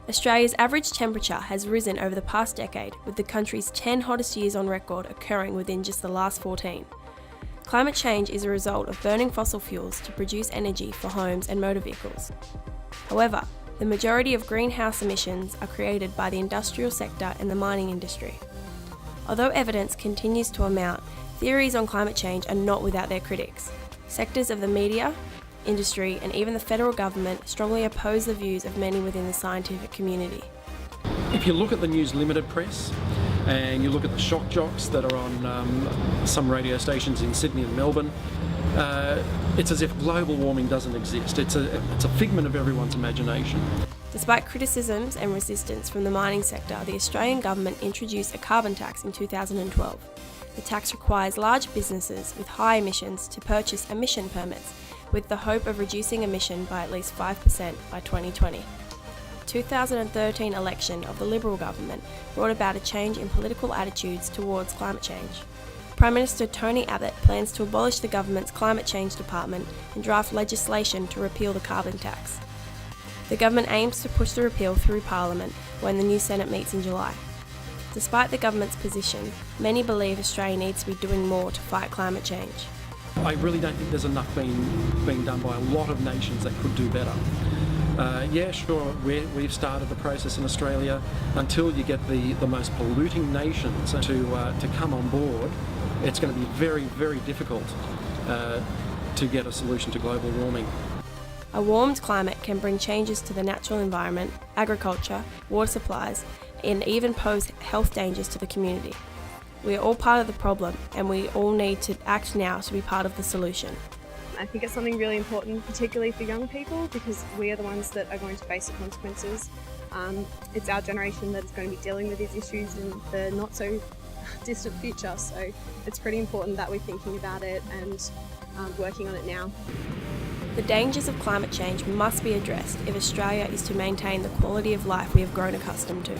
Australia's average temperature has risen over the past decade, with the country's 10 hottest years on record occurring within just the last 14. Climate change is a result of burning fossil fuels to produce energy for homes and motor vehicles. However, the majority of greenhouse emissions are created by the industrial sector and the mining industry. Although evidence continues to amount, theories on climate change are not without their critics. Sectors of the media, industry, and even the federal government strongly oppose the views of many within the scientific community. If you look at the News Limited press and you look at the shock jocks that are on some radio stations in Sydney and Melbourne, it's as if global warming doesn't exist. It's a figment of everyone's imagination. Despite criticisms and resistance from the mining sector, the Australian government introduced a carbon tax in 2012. The tax requires large businesses with high emissions to purchase emission permits, with the hope of reducing emission by at least 5% by 2020. The 2013 election of the Liberal government brought about a change in political attitudes towards climate change. Prime Minister Tony Abbott plans to abolish the government's climate change department and draft legislation to repeal the carbon tax. The government aims to push the repeal through Parliament when the new Senate meets in July. Despite the government's position, many believe Australia needs to be doing more to fight climate change. I really don't think there's enough being done by a lot of nations that could do better. Yeah, sure, we've started the process in Australia. Until you get the most polluting nations to come on board, it's going to be very, very difficult to get a solution to global warming. A warmed climate can bring changes to the natural environment, agriculture, water supplies, and even pose health dangers to the community. We are all part of the problem, and we all need to act now to be part of the solution. I think it's something really important, particularly for young people, because we are the ones that are going to face the consequences. It's our generation that is going to be dealing with these issues in the not so distant future, so it's pretty important that we're thinking about it and working on it now. The dangers of climate change must be addressed if Australia is to maintain the quality of life we have grown accustomed to.